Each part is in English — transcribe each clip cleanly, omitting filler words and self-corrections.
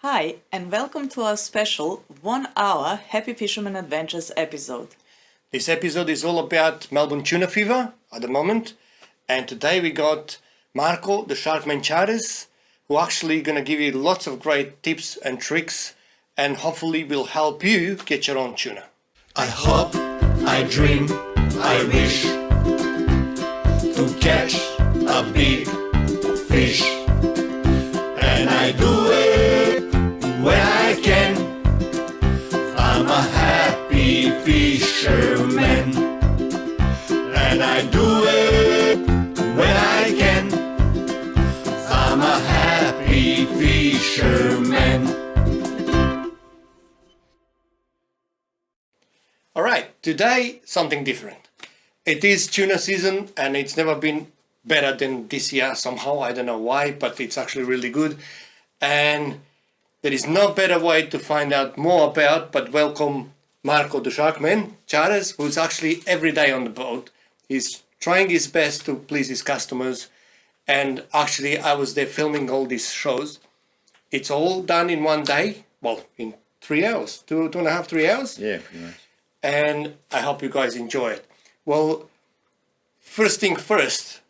Hi, and welcome to our special 1 hour Happy Fisherman Adventures episode. This episode is all about Melbourne Tuna Fever at the moment, and today we got Marco, the Sharkmen Charters, who actually going to give you lots of great tips and tricks, and hopefully will help you get your own tuna. I hope, I dream, I wish to catch a big fish, and I do it when I can. I'm a happy fisherman, and I do it when I can. I'm a happy fisherman. Alright, today something different. It is tuna season and it's never been better than this year somehow. I don't know why, but it's actually really good. And there is no better way to find out more about but welcome Marco the Sharkman Charters, who's actually every day on the boat. He's trying his best to please his customers, and actually I was there filming all these shows. It's all done in one day, well, in 3 hours, two and a half, 3 hours. Yeah, pretty much. And I hope you guys enjoy it. Well, first thing first,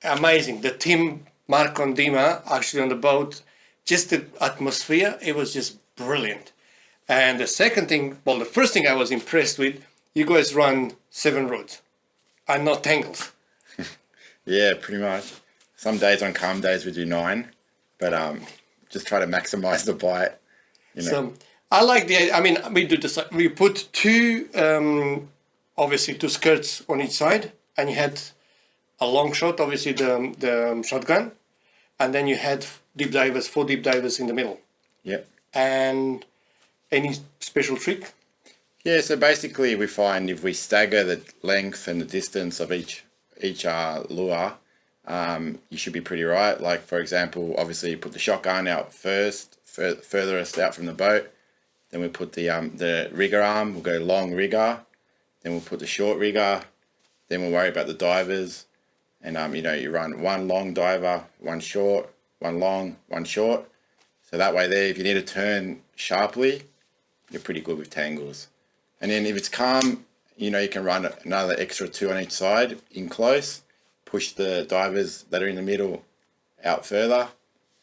amazing. The team, Marco and Dima, actually on the boat, just the atmosphere, it was just brilliant. And the second thing, well, the first thing I was impressed with, you guys run 7 rods and not tangles. Yeah, pretty much. Some days on calm days we do 9, but just try to maximize the bite. You know. So I like we do this, we put obviously 2 skirts on each side, and you had a long shot, obviously the shotgun, and then you had 4 deep divers in the middle. Yep. And any special trick? Yeah, so basically we find if we stagger the length and the distance of each lure, you should be pretty right. Like, for example, obviously you put the shotgun out first, furthest out from the boat. Then we put the rigger arm, we'll go long rigger. Then we'll put the short rigger. Then we'll worry about the divers. And, you run 1 long diver, 1 short, 1 long, 1 short. So that way there, if you need to turn sharply, you're pretty good with tangles. And then if it's calm, you can run another extra 2 on each side in close, push the divers that are in the middle out further,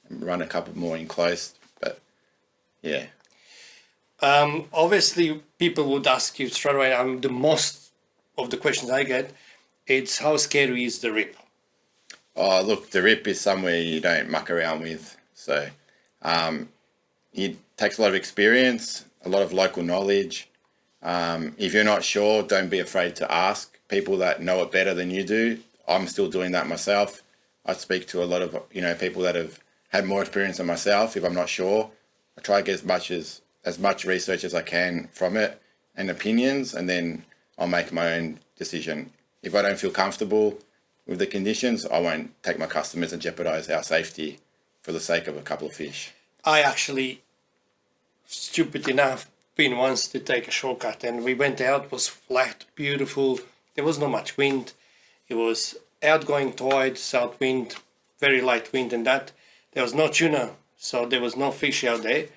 and run a couple more in close. But yeah. Obviously, people would ask you straight away, the most of the questions I get, it's how scary is the rip? Oh, look, the rip is somewhere you don't muck around with. So it takes a lot of experience, a lot of local knowledge. If you're not sure, don't be afraid to ask people that know it better than you do. I'm still doing that myself. I speak to a lot of people that have had more experience than myself. If I'm not sure, I try to get as much research as I can from it and opinions, and then I'll make my own decision. If I don't feel comfortable with the conditions, I won't take my customers and jeopardize our safety for the sake of a couple of fish. I actually, stupid enough, been once to take a shortcut, and we went out, it was flat, beautiful, there was not much wind, it was outgoing tide, south wind, very light wind, and that there was no tuna, so there was no fish out there,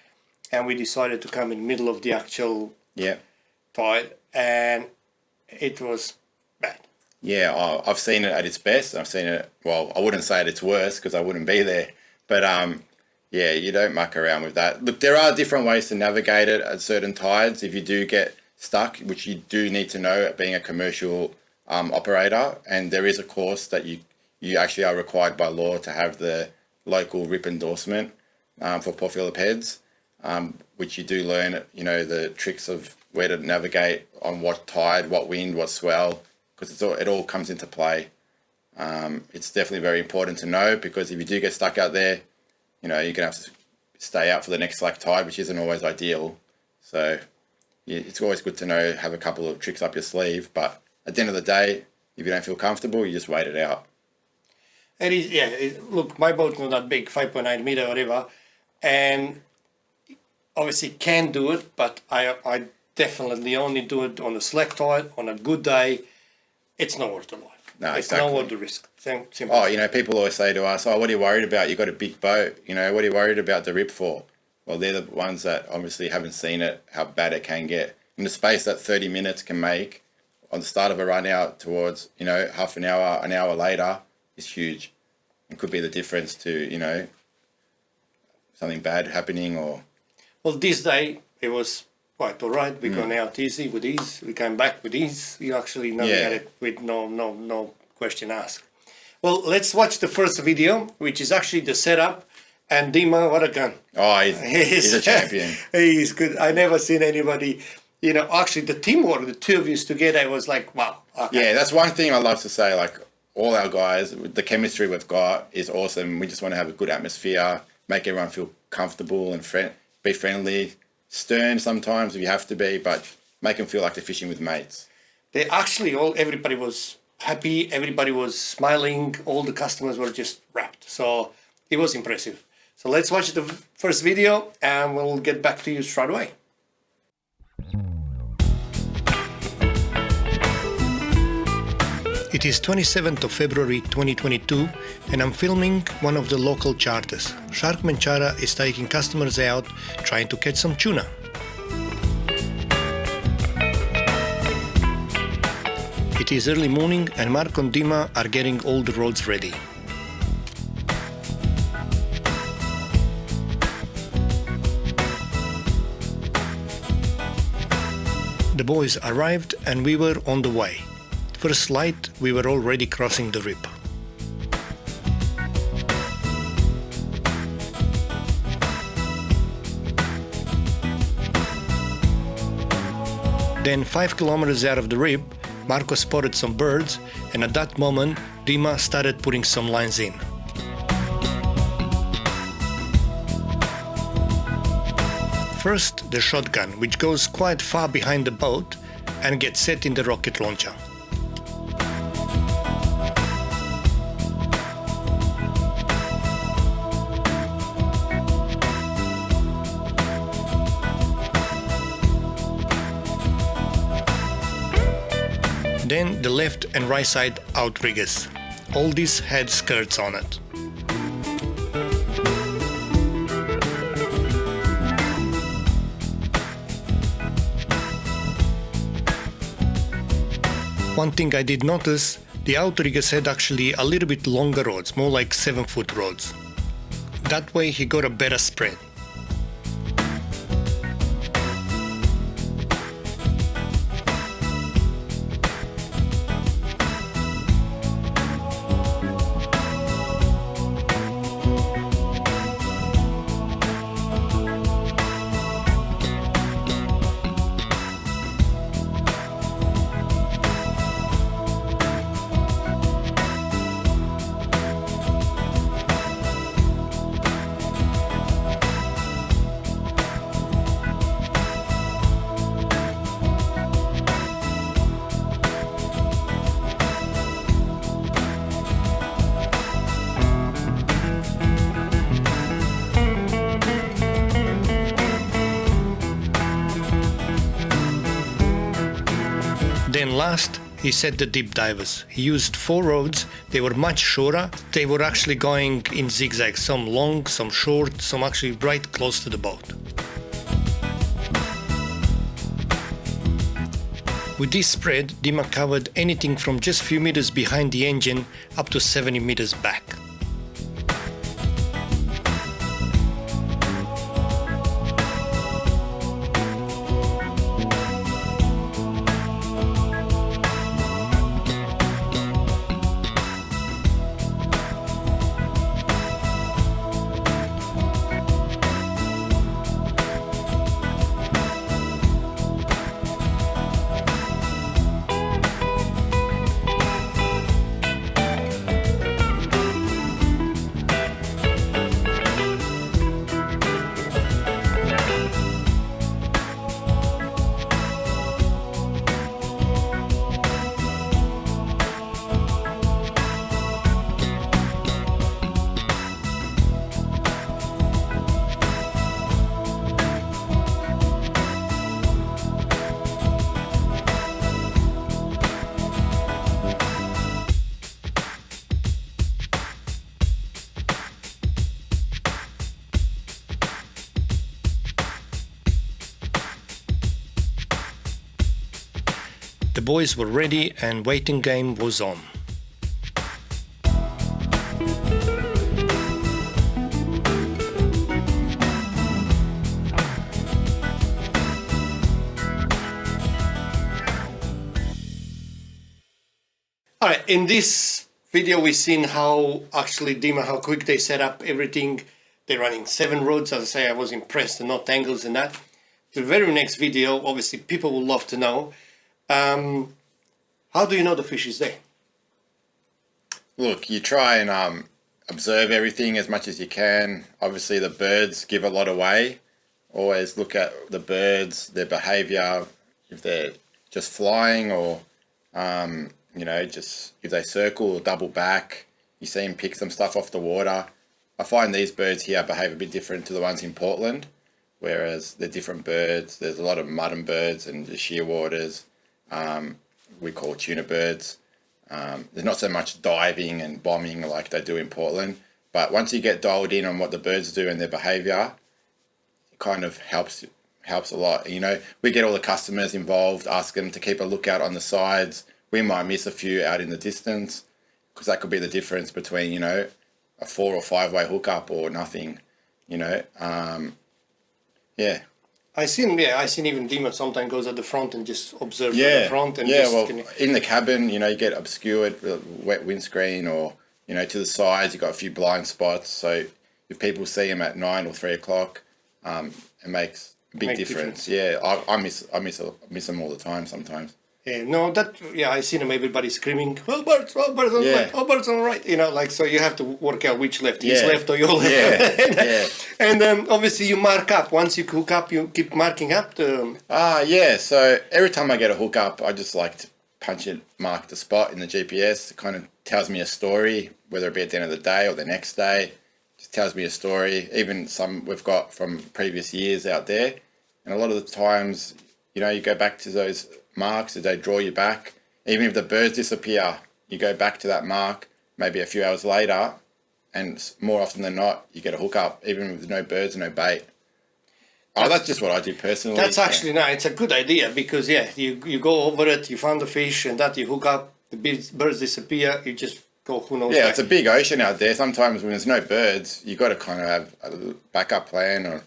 and we decided to come in the middle of the actual tide, and it was bad. Yeah, I've seen it at its best. I've seen it, well, I wouldn't say at its worst because I wouldn't be there. But yeah, you don't muck around with that. Look, there are different ways to navigate it at certain tides. If you do get stuck, which you do need to know being a commercial operator, and there is a course that you actually are required by law to have the local RIP endorsement for popular heads, which you do learn, the tricks of where to navigate on what tide, what wind, what swell, because it all comes into play. It's definitely very important to know, because if you do get stuck out there, you're going to have to stay out for the next slack tide, which isn't always ideal. So it's always good to know, have a couple of tricks up your sleeve. But at the end of the day, if you don't feel comfortable, you just wait it out. It is, yeah. Look, my boat's not that big, 5.9 meter or whatever, and obviously can do it, but I definitely only do it on a slack tide, on a good day. It's not worth the life. No, it's exactly. not worth the risk. Simple. Oh, people always say to us, "Oh, what are you worried about? You got a big boat. What are you worried about the rip for?" well, they're the ones that obviously haven't seen it, how bad it can get. In the space that 30 minutes can make on the start of a run out towards, half an hour later is huge. It could be the difference to, something bad happening or... Well, this day it was quite all right. We gone out easy with ease. We came back with ease. You actually navigated with no question asked. Well, let's watch the first video, which is actually the setup. And Dima, what a gun. Oh, he's a champion. He's good. I never seen anybody, actually the teamwork, the two of you together, it was like, wow. Okay. Yeah, that's one thing I love to say. Like, all our guys, the chemistry we've got is awesome. We just want to have a good atmosphere, make everyone feel comfortable and be friendly, stern sometimes if you have to be, but make them feel like they're fishing with mates. They actually everybody was happy, everybody was smiling, all the customers were just wrapped. So it was impressive. So let's watch the first video and we'll get back to you straight away. It is 27th of February 2022 and I'm filming one of the local charters. Sharkmen Charter is taking customers out trying to catch some tuna. It is early morning and Mark and Dima are getting all the roads ready. The boys arrived and we were on the way. First light, we were already crossing the rip. Then 5 kilometers out of the rip, Marco spotted some birds and at that moment, Dima started putting some lines in. First, the shotgun, which goes quite far behind the boat and gets set in the rocket launcher. Then the left and right side outriggers. All these had skirts on it. One thing I did notice, the outriggers had actually a little bit longer rods, more like 7-foot rods. That way he got a better spread. Then last, he set the deep divers. He used 4 rods, they were much shorter, they were actually going in zigzags, some long, some short, some actually right close to the boat. With this spread, Dima covered anything from just few meters behind the engine up to 70 meters back. boys were ready and waiting game was on. All right, in this video we've seen how actually Dima, how quick they set up everything. They're running 7 rods. As I say, I was impressed, and not angles and that. The very next video, obviously people will love to know, how do you know the fish is there? Look, you try and observe everything as much as you can. Obviously the birds give a lot away. Always look at the birds, their behaviour, if they're just flying or just if they circle or double back, you see them pick some stuff off the water. I find these birds here behave a bit different to the ones in Portland, whereas they're different birds. There's a lot of mutton birds and the shearwaters, we call tuna birds. There's not so much diving and bombing like they do in Portland, but once you get dialed in on what the birds do and their behaviour, it kind of helps a lot. We get all the customers involved, ask them to keep a lookout on the sides. We might miss a few out in the distance because that could be the difference between, a 4 or 5 way hookup or nothing, Yeah. I seen even Dima sometimes goes at the front and just observes at the front. And in the cabin, you get obscured, wet windscreen, or, to the sides, you've got a few blind spots. So if people see them at 9 or 3 o'clock, it makes a big difference. Yeah, I miss them all the time sometimes. Yeah, I see them, everybody screaming, oh, birds on the left, oh, birds on the right, so you have to work out which left, his left or your left. And obviously you mark up, once you hook up, you keep marking up the... So every time I get a hookup, I just like to mark the spot in the GPS. It kind of tells me a story, whether it be at the end of the day or the next day. It just tells me a story, even some we've got from previous years out there. And a lot of the times, you go back to those marks, they draw you back. Even if the birds disappear, you go back to that mark maybe a few hours later, and more often than not you get a hookup even with no birds, no bait. That's just what I do personally. That's actually it's a good idea, because you go over it, you find the fish, and that you hook up, the birds disappear, you just go who knows back. It's a big ocean out there. Sometimes when there's no birds, you got to kind of have a backup plan, or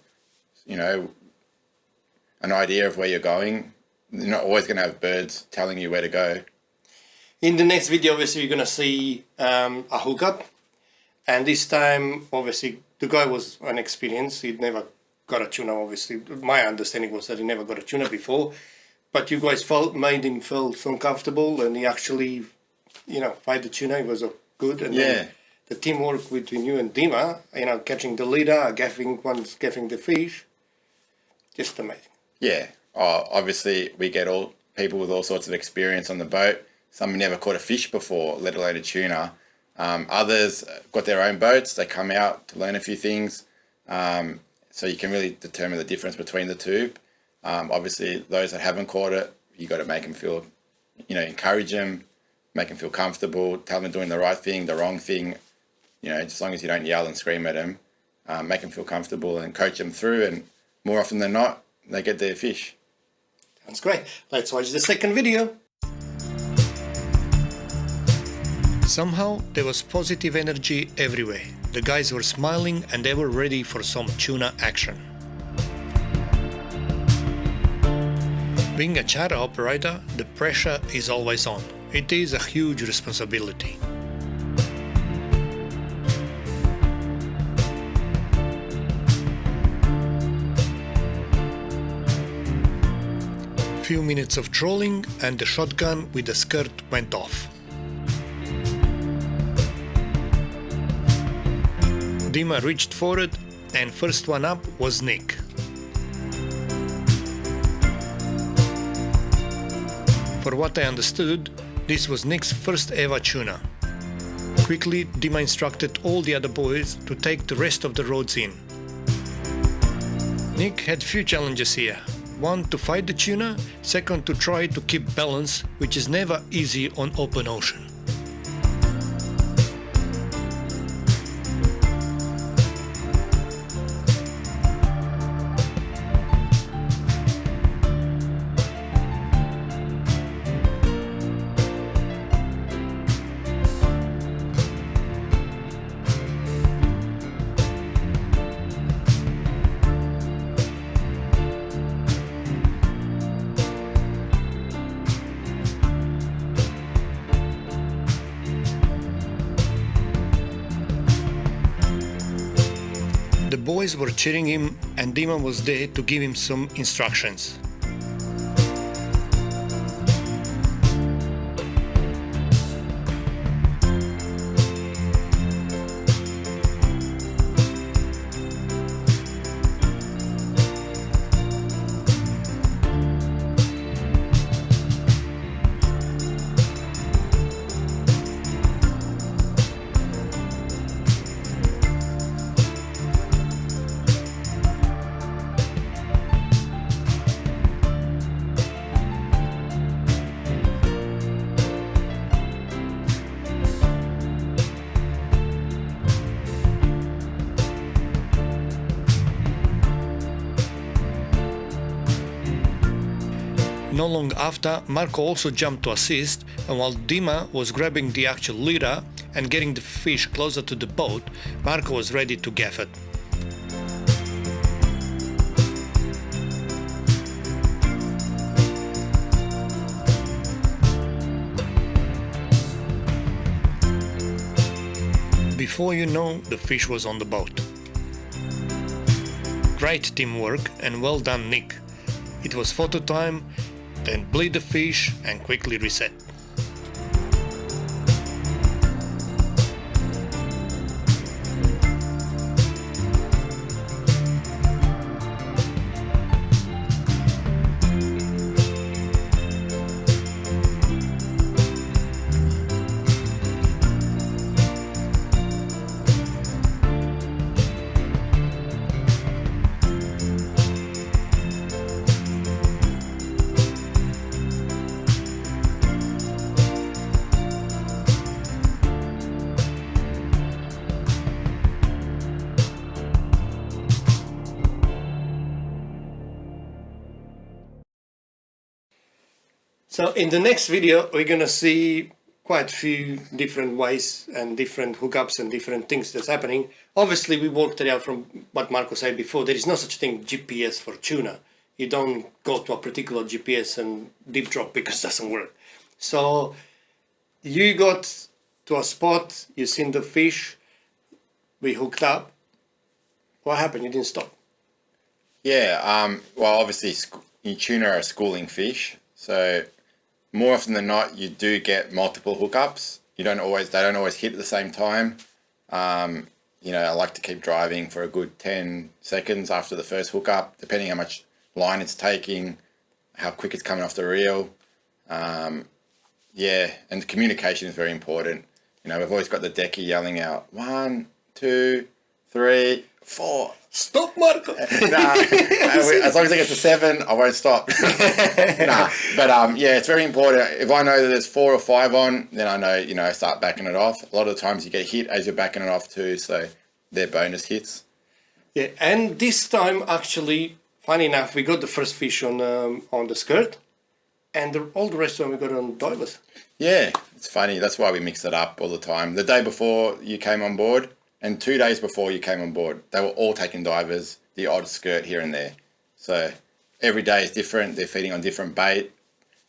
an idea of where you're going. You're not always going to have birds telling you where to go. In the next video, obviously, you're going to see a hookup. And this time, obviously, the guy was unexperienced. He'd never got a tuna, obviously. My understanding was that he never got a tuna before. But you guys made him feel so comfortable, and he actually, find the tuna. It was good. And then the teamwork between you and Dima, catching the leader, one's gaffing the fish. Just amazing. Yeah. Obviously, we get all people with all sorts of experience on the boat. Some never caught a fish before, let alone a tuna. Others got their own boats. They come out to learn a few things. So you can really determine the difference between the two. Obviously, those that haven't caught it, you got to make them feel, encourage them, make them feel comfortable, tell them doing the right thing, the wrong thing. As long as you don't yell and scream at them, make them feel comfortable and coach them through. And more often than not, they get their fish. That's great. Let's watch the second video. Somehow there was positive energy everywhere. The guys were smiling and they were ready for some tuna action. Being a charter operator, the pressure is always on. It is a huge responsibility. Few minutes of trolling and the shotgun with the skirt went off. Dima reached for it, and first one up was Nick. For what I understood, this was Nick's first ever tuna. Quickly, Dima instructed all the other boys to take the rest of the rods in. Nick had few challenges here. One, to fight the tuna. Second, to try to keep balance, which is never easy on open ocean. The boys were cheering him and Dima was there to give him some instructions. Not long after, Marco also jumped to assist, and while Dima was grabbing the actual leader and getting the fish closer to the boat, Marco was ready to gaff it. Before you know, the fish was on the boat. Great teamwork and well done, Nick. It was photo time, then bleed the fish and quickly reset. So in the next video, we're gonna see quite a few different ways and different hookups and different things that's happening. Obviously, we worked it out from what Marco said before. There is no such thing GPS for tuna. You don't go to a particular GPS and deep drop because it doesn't work. So you got to a spot, you seen the fish, we hooked up. What happened? You didn't stop. Yeah, well, obviously, tuna are a schooling fish, so more often than not, you do get multiple hookups. They don't always hit at the same time. You know, I like to keep driving for a good 10 seconds after the first hookup, depending how much line it's taking, how quick it's coming off the reel. Yeah, and the communication is very important. You know, we've always got the decker yelling out, 1, 2, 3, 4. Stop, Marco! Nah, as long as I get to 7, I won't stop. Nah, but yeah, it's very important. If I know that there's 4 or 5 on, then I know, start backing it off. A lot of the times you get hit as you're backing it off too, so they're bonus hits. Yeah, and this time actually, funny enough, we got the first fish on the skirt, and all the rest of them we got on divers. Yeah, it's funny. That's why we mix it up all the time. The day before you came on board, and 2 days before you came on board, they were all taking divers, the odd skirt here and there. So every day is different. They're feeding on different bait,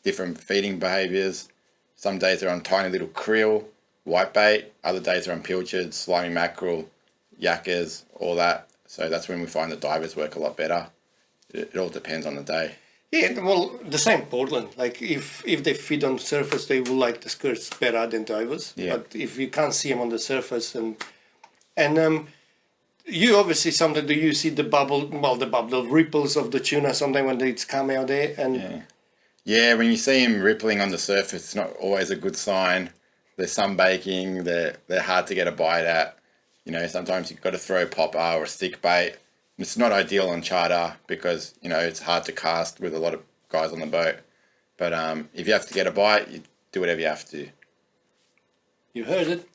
different feeding behaviours. Some days they're on tiny little krill, white bait. Other days they're on pilchards, slimy mackerel, yakkers, all that. So that's when we find the divers work a lot better. It all depends on the day. Yeah, well, the same Portland. Like if they feed on the surface, they will like the skirts better than divers. Yeah. But if you can't see them on the surface and you obviously sometimes do you see the the ripples of the tuna sometimes when it's come out there and yeah, when you see them rippling on the surface, it's not always a good sign. There's sunbaking. They're hard to get a bite at. You know, sometimes you've got to throw popper or a stick bait. It's not ideal on charter because it's hard to cast with a lot of guys on the boat. But if you have to get a bite, you do whatever you have to. You heard it.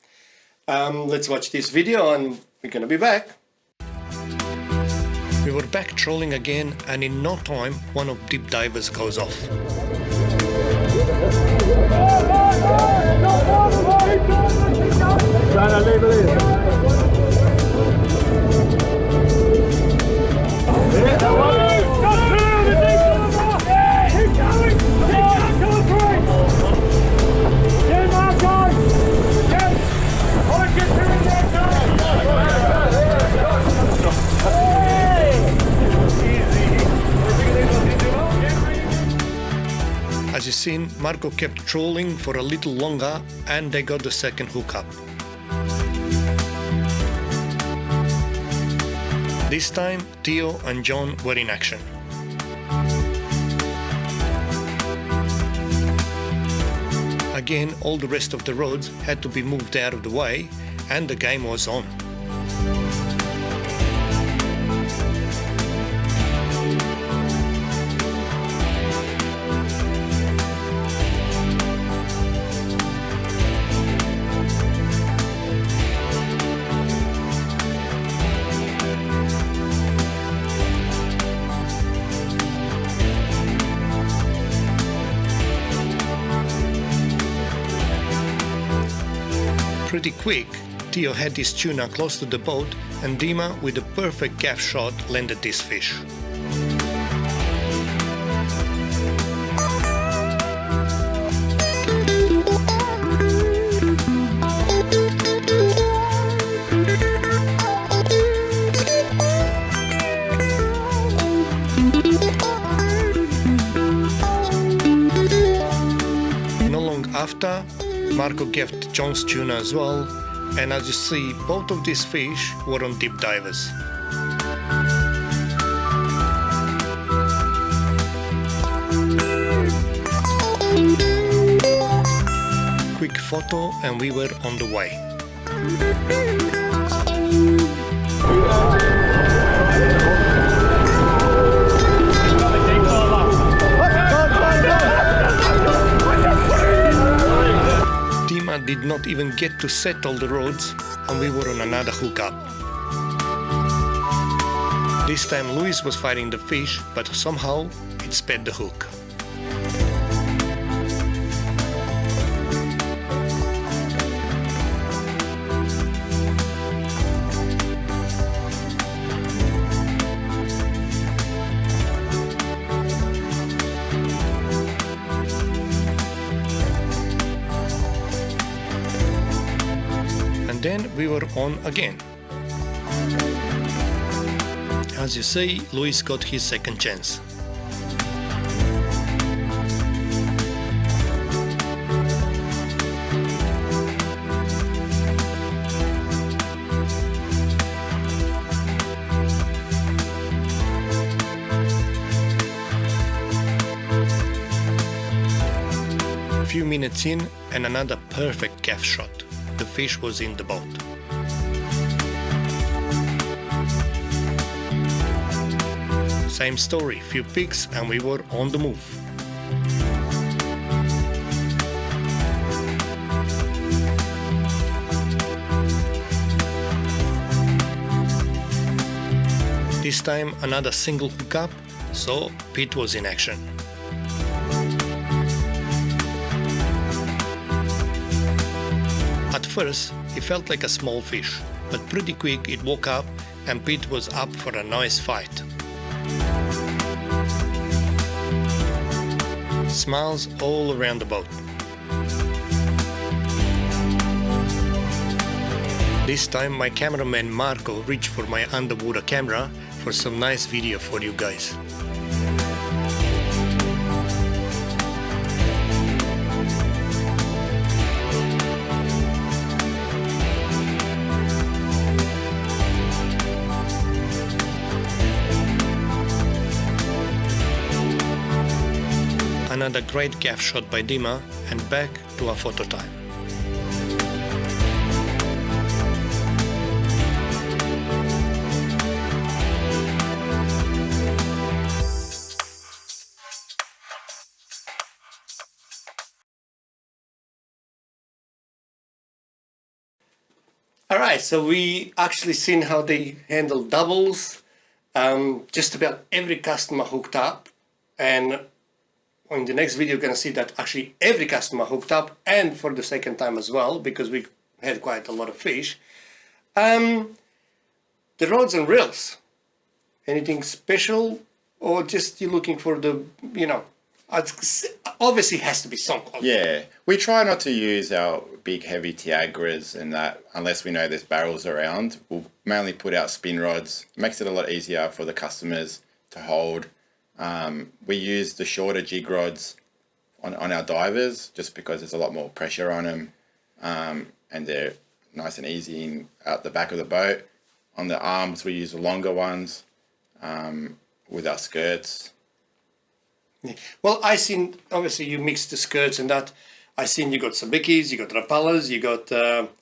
Let's watch this video and we're gonna be back. We were back trolling again, and in no time, one of deep divers goes off. Marco kept trolling for a little longer and they got the second hook up. This time, Theo and John were in action. Again, all the rest of the rods had to be moved out of the way and the game was on. Pretty quick, Theo had his tuna close to the boat and Dima with a perfect gaff shot landed this fish. Not long after, Marco gaffed John's tuna as well, and as you see, both of these fish were on deep divers. Quick photo and we were on the way. Dima did not even get to set all the rods and we were on another hookup. This time Luis was fighting the fish, but somehow it sped the hook. Then we were on again. As you see, Luis got his second chance. A few minutes in and another perfect gaff shot. The fish was in the boat. Same story, few picks and we were on the move. This time another single hookup, so Pete was in action. At first, it felt like a small fish, but pretty quick it woke up and Pete was up for a nice fight. Smiles all around the boat. This time my cameraman Marco reached for my underwater camera for some nice video for you guys. Another great gaff shot by Dima and back to our photo time. Alright, so we actually seen how they handle doubles. Just about every customer hooked up, and in the next video you're going to see that actually every customer hooked up, and for the second time as well, because we had quite a lot of fish. The rods and reels, anything special, or just you looking for the, you know, obviously has to be some quality. Yeah, we try not to use our big heavy Tiagras and that unless we know there's barrels around. We'll mainly put out spin rods. It makes it a lot easier for the customers to hold. We use the shorter jig rods on our divers, just because there's a lot more pressure on them, and they're nice and easy out the back of the boat. On the arms, we use the longer ones with our skirts. Well, I seen, obviously you mix the skirts and that. I seen you got sabikis, you got rappellers, you got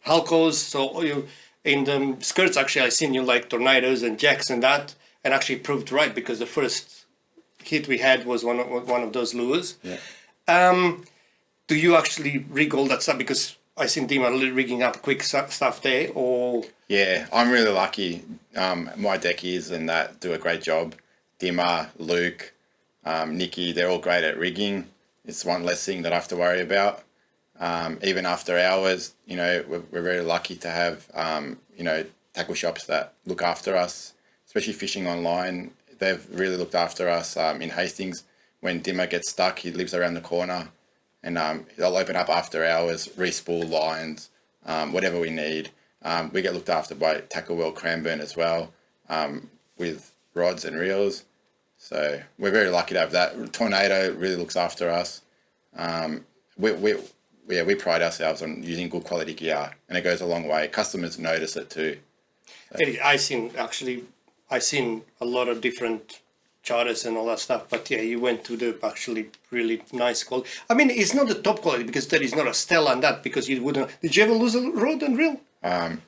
halcos. So you in the skirts, actually, I seen you like tornadoes and jacks and that, and actually proved right, because the first hit we had was one of those lures. Yeah. Do you actually rig all that stuff? Because I seen Dima rigging up quick stuff there, or... Yeah, I'm really lucky. My deckies and that do a great job. Dima, Luke, Nikki, they're all great at rigging. It's one less thing that I have to worry about. Even after hours, you know, we're very lucky to have, you know, tackle shops that look after us, especially fishing online. They've really looked after us. In Hastings, when Dimmer gets stuck, he lives around the corner, and they'll open up after hours, re-spool lines, whatever we need. We get looked after by Tackle World Cranbourne as well, with rods and reels. So we're very lucky to have that. Tornado really looks after us. We pride ourselves on using good quality gear, and it goes a long way. Customers notice it too. I seen a lot of different charters and all that stuff, but yeah, you went to the actually really nice quality. I mean, it's not the top quality, because there is not a Stella and that, because you wouldn't. Did you ever lose a rod and reel?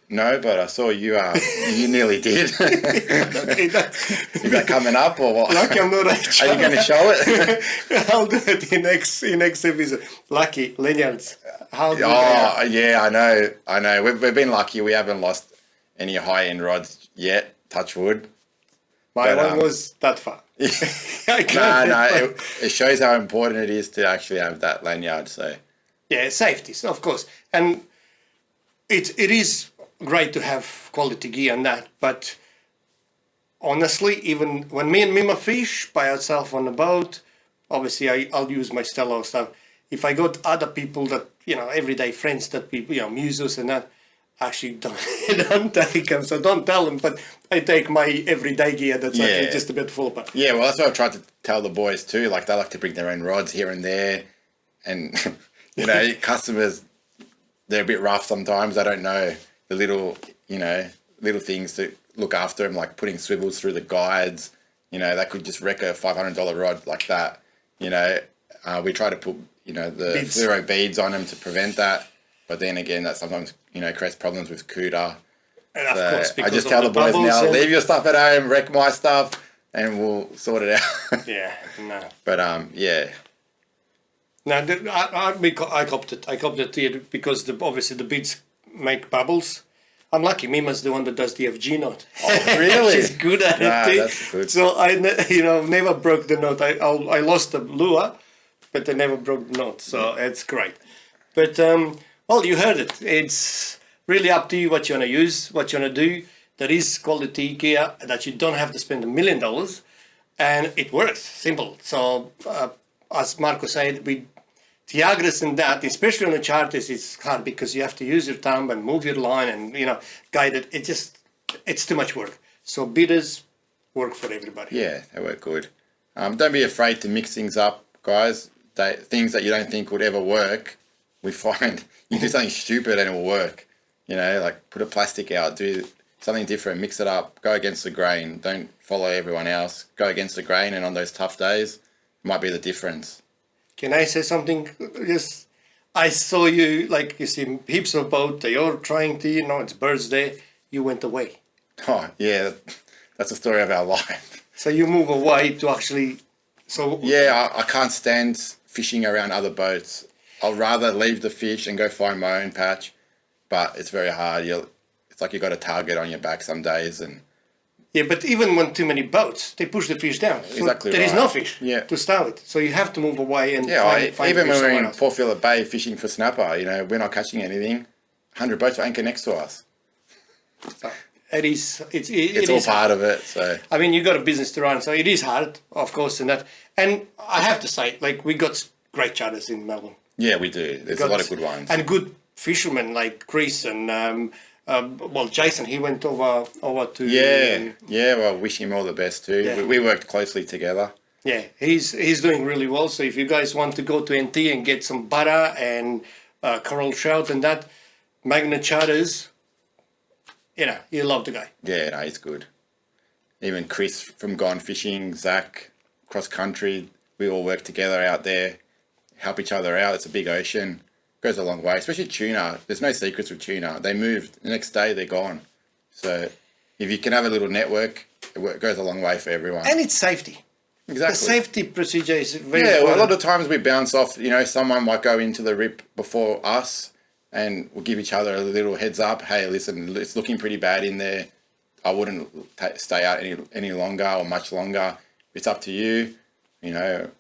No, but I saw you. You nearly did. Okay, Is that coming up or what? Lucky I'm not actually. Are you going to show it? I'll do it in next episode. Lucky lanyards. Oh yeah, I know. We've been lucky. We haven't lost any high end rods yet. Touch wood. My one was that far. It shows how important it is to actually have that lanyard. So yeah, safety, so of course, and it is great to have quality gear and that. But honestly, even when me and Mima fish by ourselves on the boat, obviously I'll use my Stella stuff. If I got other people that, you know, everyday friends that we, you know, musos and that, actually don't take them, so don't tell them, but I take my everyday gear that's actually just a bit full of. Yeah, well, that's what I've tried to tell the boys too. Like, they like to bring their own rods here and there, and you know, customers, they're a bit rough sometimes. They don't know the little things to look after them, like putting swivels through the guides. You know, that could just wreck a $500 rod like that. You know, we try to put, you know, the fluoro beads on them to prevent that. But then again, that sometimes, you know, creates problems with CUDA. And of course, I just tell the boys now, leave your stuff at home, wreck my stuff, and we'll sort it out. Yeah, no. But yeah. No, I copped it here because obviously the beads make bubbles. I'm lucky. Mima's the one that does the FG knot. Oh, really? She's good at it. That's good. So I never broke the knot. I lost the lure, but I never broke the knot. So it's great. But well, you heard it. It's really up to you what you want to use, what you want to do. There is quality gear that you don't have to spend $1 million, and it works. Simple. So as Marco said, with Tiagras and that, especially on the charters, it's hard because you have to use your thumb and move your line and, you know, guide it. It's too much work. So bidders work for everybody. Yeah, they work good. Don't be afraid to mix things up, guys. Things that you don't think would ever work, we find you do something stupid and it will work. You know, like put a plastic out, do something different, mix it up, go against the grain. Don't follow everyone else. Go against the grain, and on those tough days, it might be the difference. Can I say something? Yes, I saw you, like, you see heaps of boats, they all trying to, you know, it's Birds Day, you went away. Oh, yeah, that's the story of our life. So you move away to actually, so... Yeah, I can't stand fishing around other boats. I'll rather leave the fish and go find my own patch, but it's very hard. It's like you got a target on your back some days, and yeah, but even when too many boats, they push the fish down. So exactly there right. is no fish to start with, so you have to move away and find even when we're in else. Port Phillip Bay fishing for snapper, you know, we're not catching anything. 100 boats are anchor next to us. So it's all part of it. So I mean, you got a business to run, so it is hard, of course, and that. And I have to say, like, we got great charters in Melbourne. Yeah, we do. There's a lot of good ones. And good fishermen like Chris and, well, Jason, he went over to... Yeah, well, wish him all the best too. Yeah. We worked closely together. Yeah, he's doing really well. So if you guys want to go to NT and get some butter and coral trout and that, Magna Charters, you love the guy. Yeah, no, he's good. Even Chris from Gone Fishing, Zach, cross country, we all work together out there, help each other out. It's a big ocean. Goes a long way, especially tuna. There's no secrets with tuna. They move, the next day they're gone. So if you can have a little network, it goes a long way for everyone. And it's safety. Exactly. The safety procedure is very well, a important. lot of times we bounce off, someone might go into the rip before us and we'll give each other a little heads up. Hey, listen, it's looking pretty bad in there. I wouldn't stay out any longer or much longer. It's up to you,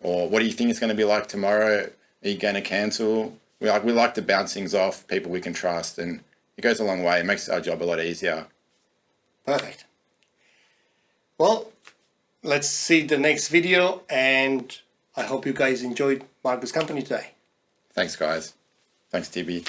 or what do you think it's going to be like tomorrow? Are you going to cancel? We like to bounce things off people we can trust, and it goes a long way. It makes our job a lot easier. Perfect. Well, let's see the next video, and I hope you guys enjoyed Marcus' company today. Thanks, guys. Thanks, Tibby.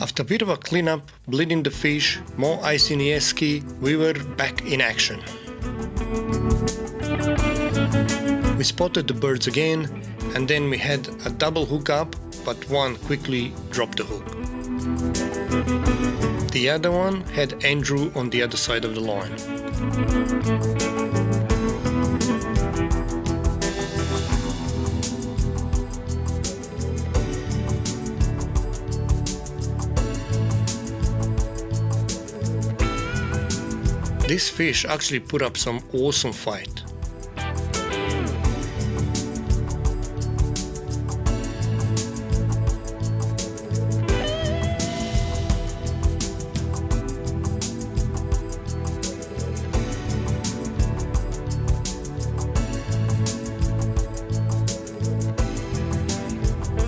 After a bit of a cleanup, bleeding the fish, more ice in the esky, we were back in action. We spotted the birds again, and then we had a double hookup, but one quickly dropped the hook. The other one had Andrew on the other side of the line. This fish actually put up some awesome fight.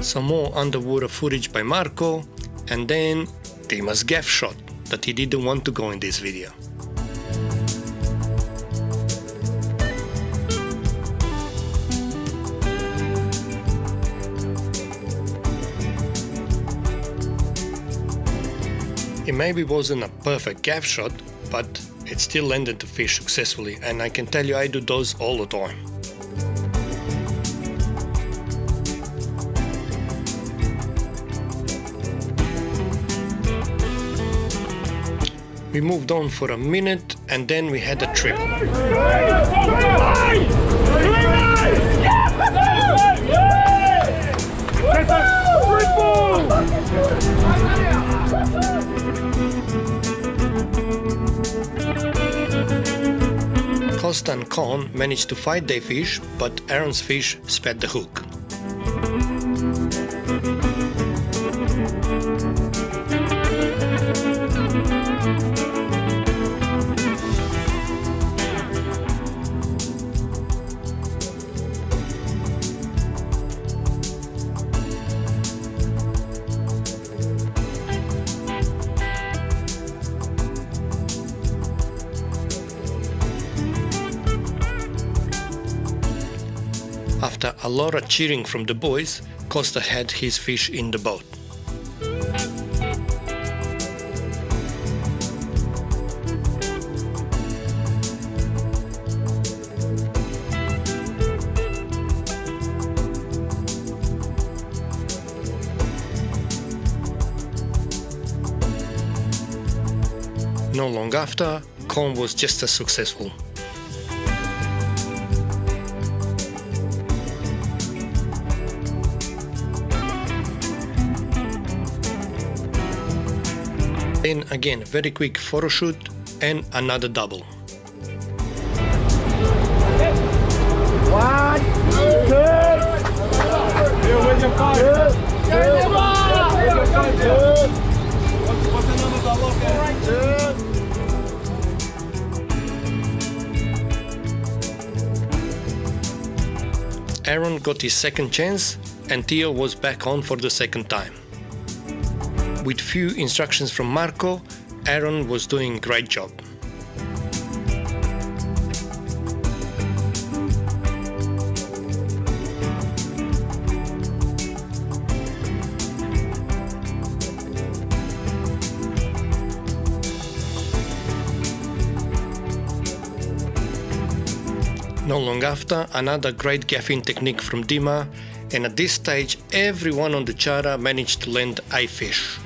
Some more underwater footage by Marco, and then Tima's gaff shot that he didn't want to go in this video. It maybe wasn't a perfect gaff shot, but it still landed the fish successfully, and I can tell you I do those all the time. We moved on for a minute, and then we had a triple. Costa and Con managed to fight their fish, but Aaron's fish spat the hook. After a lot of cheering from the boys, Costa had his fish in the boat. No long after, Con was just as successful. Then again, very quick photo shoot and another double. One, two. Here with your five. What's the number to look at? Aaron got his second chance, and Theo was back on for the second time. With few instructions from Marco, Aaron was doing a great job. Not long after, another great gaffing technique from Dima, and at this stage everyone on the charter managed to land a fish.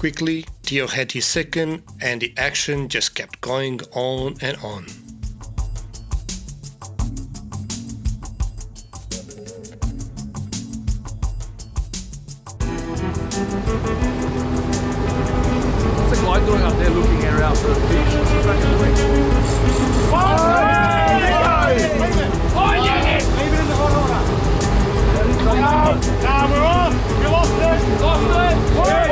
Quickly, Theo had his second, and the action just kept going on and on. What's a guy doing up there looking out for the fish? What's he trying to do? Oh, yes! Leave it in the hot water. No, we're off. You lost it. Lost it. Yes.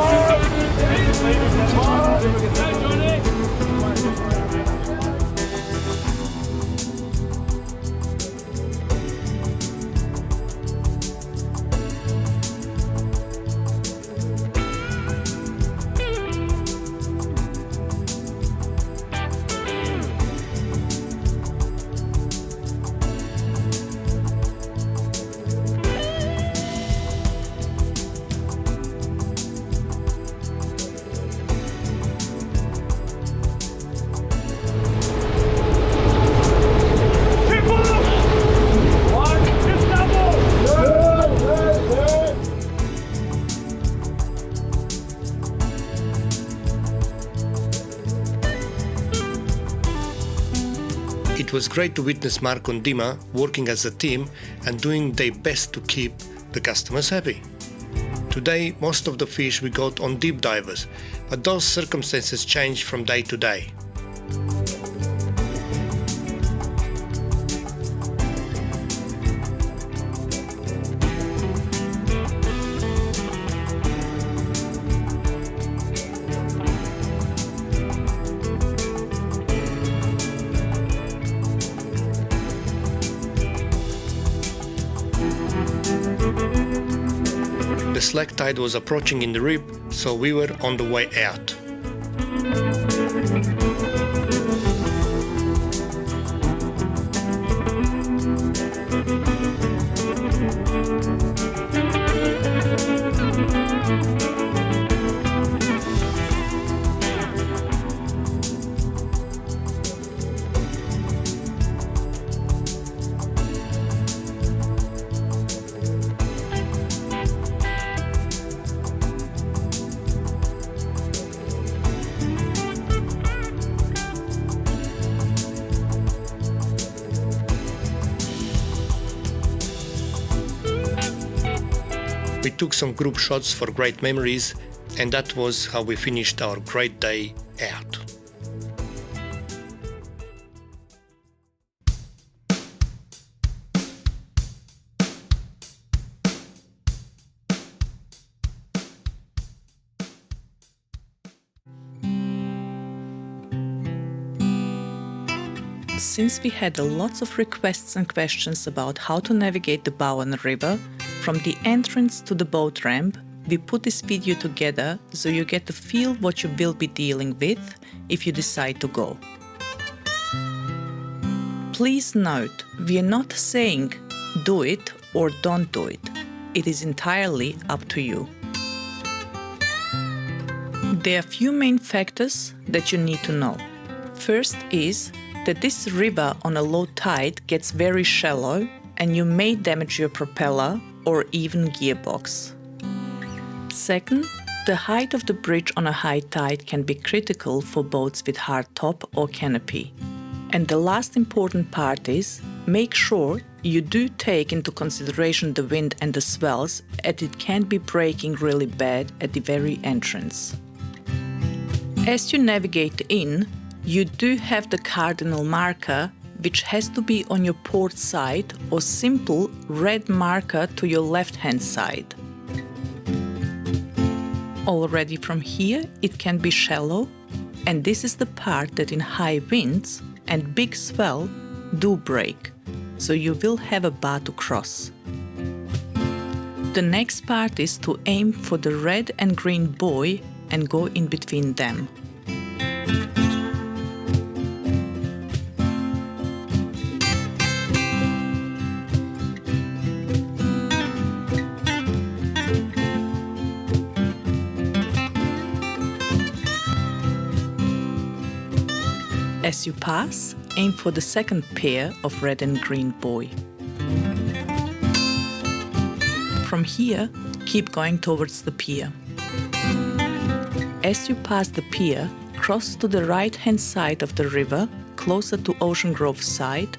It was great to witness Mark and Dima working as a team and doing their best to keep the customers happy. Today, most of the fish we got on deep divers, but those circumstances change from day to day. The slack tide was approaching in the rib, so we were on the way out. We took some group shots for great memories, and that was how we finished our great day out. Since we had lots of requests and questions about how to navigate the Bowen River, from the entrance to the boat ramp, we put this video together so you get to feel what you will be dealing with if you decide to go. Please note, we are not saying do it or don't do it. It is entirely up to you. There are few main factors that you need to know. First is that this river on a low tide gets very shallow and you may damage your propeller or even gearbox. Second, the height of the bridge on a high tide can be critical for boats with hard top or canopy. And the last important part is, make sure you do take into consideration the wind and the swells, as it can be breaking really bad at the very entrance. As you navigate in, you do have the cardinal marker which has to be on your port side, or simple red marker to your left-hand side. Already from here it can be shallow, and this is the part that in high winds and big swell do break, so you will have a bar to cross. The next part is to aim for the red and green buoy and go in between them. As you pass, aim for the second pair of red and green buoy. From here, keep going towards the pier. As you pass the pier, cross to the right-hand side of the river, closer to Ocean Grove side,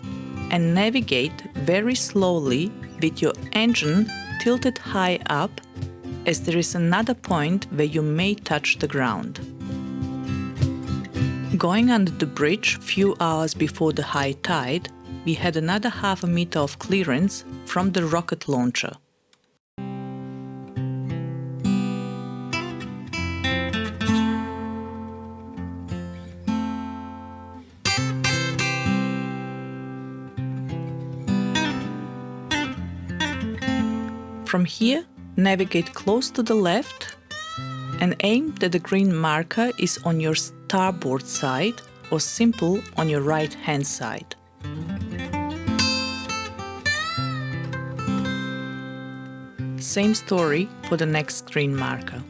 and navigate very slowly with your engine tilted high up, as there is another point where you may touch the ground. Going under the bridge few hours before the high tide, we had another half a meter of clearance from the rocket launcher. From here, navigate close to the left and aim that the green marker is on your starboard side or simple on your right-hand side. Same story for the next green marker.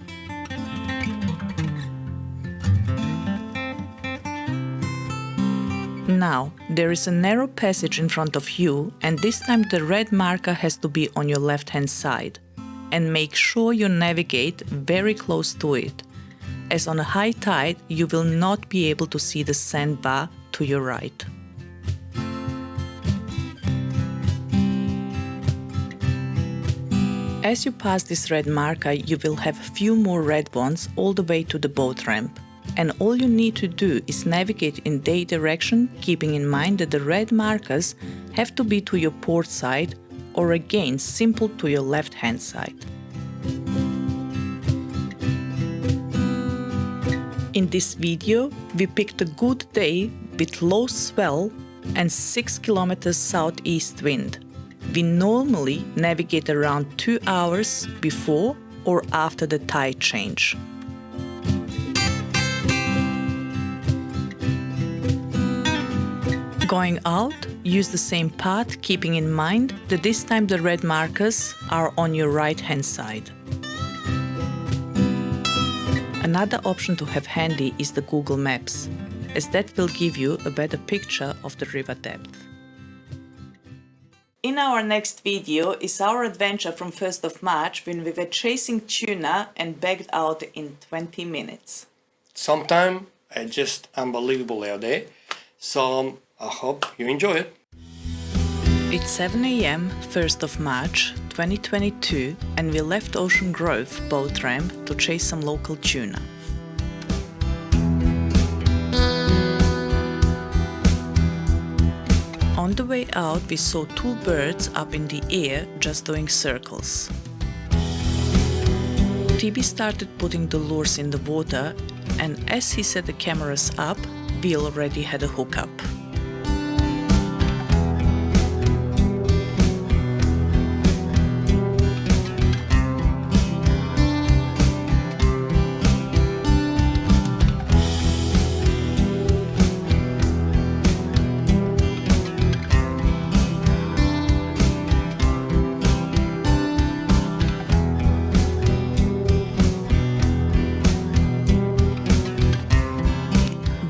Now, there is a narrow passage in front of you, and this time the red marker has to be on your left-hand side. And make sure you navigate very close to it, as on a high tide you will not be able to see the sandbar to your right. As you pass this red marker, you will have a few more red ones all the way to the boat ramp. And all you need to do is navigate in their direction, keeping in mind that the red markers have to be to your port side, or again simple to your left-hand side. In this video, we picked a good day with low swell and 6 km southeast wind. We normally navigate around 2 hours before or after the tide change. Going out, use the same path, keeping in mind that this time the red markers are on your right-hand side. Another option to have handy is the Google Maps, as that will give you a better picture of the river depth. In our next video is our adventure from 1st of March when we were chasing tuna and bagged out in 20 minutes. Sometimes it's just unbelievable out there. So I hope you enjoy it. It's 7 a.m. 1st of March 2022 and we left Ocean Grove boat ramp to chase some local tuna. On the way out we saw 2 birds up in the air just doing circles. TB started putting the lures in the water, and as he set the cameras up, we already had a hookup.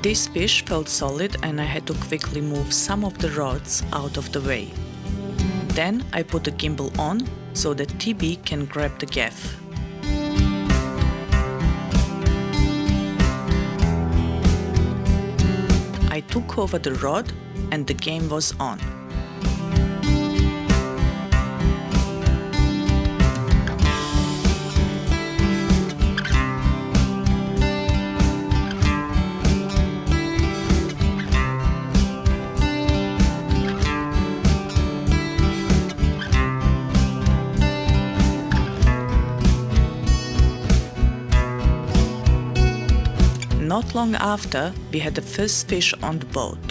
This fish felt solid and I had to quickly move some of the rods out of the way. Then I put the gimbal on so that TB can grab the gaff. I took over the rod and the game was on. not long after, we had the first fish on the boat.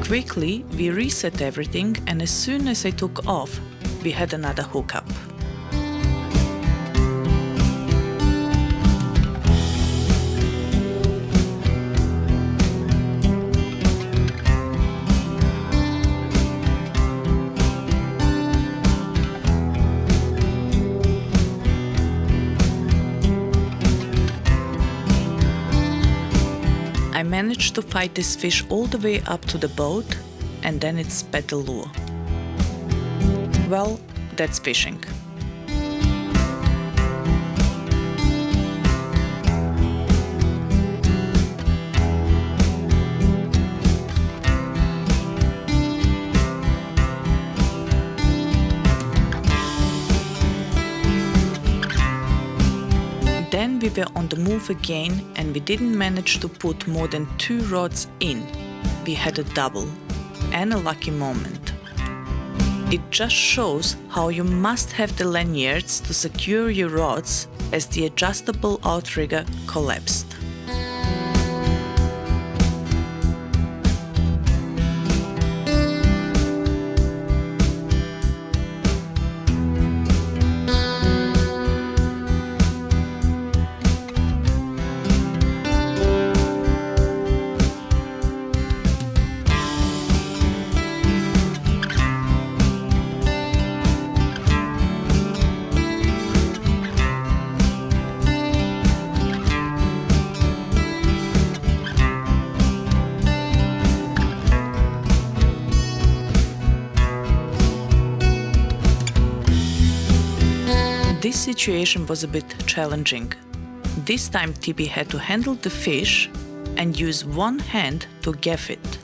Quickly, we reset everything, and as soon as I took off, we had another hookup. I managed to fight this fish all the way up to the boat, and then it spat the lure. Well, that's fishing. Then we were on the move again, and we didn't manage to put more than 2 rods in. We had a double and a lucky moment. It just shows how you must have the lanyards to secure your rods as the adjustable outrigger collapsed. This situation was a bit challenging. This time Tibi had to handle the fish and use one hand to gaff it.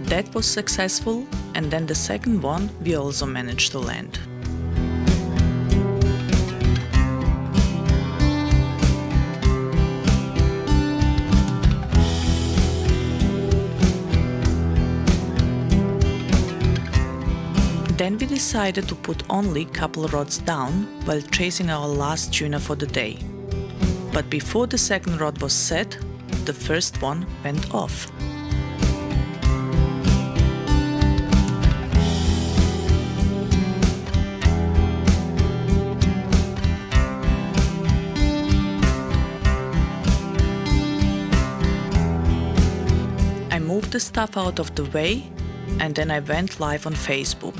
That was successful, and then the second one we also managed to land. Then we decided to put only a couple rods down while chasing our last tuna for the day. But before the second rod was set, the first one went off. I moved the stuff out of the way, and then I went live on Facebook.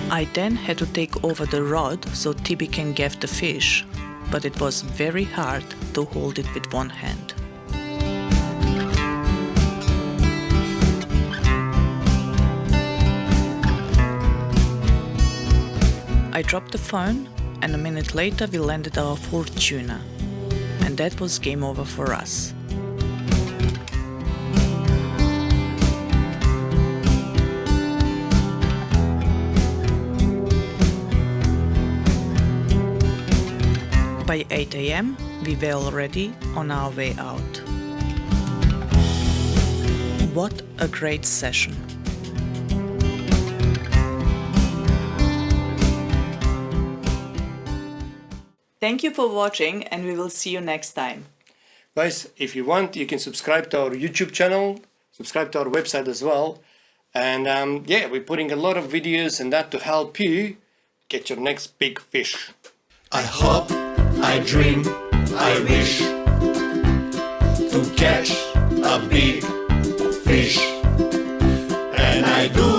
I then had to take over the rod so Tibi can gaff the fish, but it was very hard to hold it with one hand. I dropped the phone, and a minute later we landed our fourth tuna. And that was game over for us. By 8 AM, we were already on our way out. What a great session! Thank you for watching, and we will see you next time. Guys, if you want, you can subscribe to our YouTube channel, subscribe to our website as well. And yeah, we're putting a lot of videos and that to help you get your next big fish. I hope, I dream, I wish to catch a big fish. And I do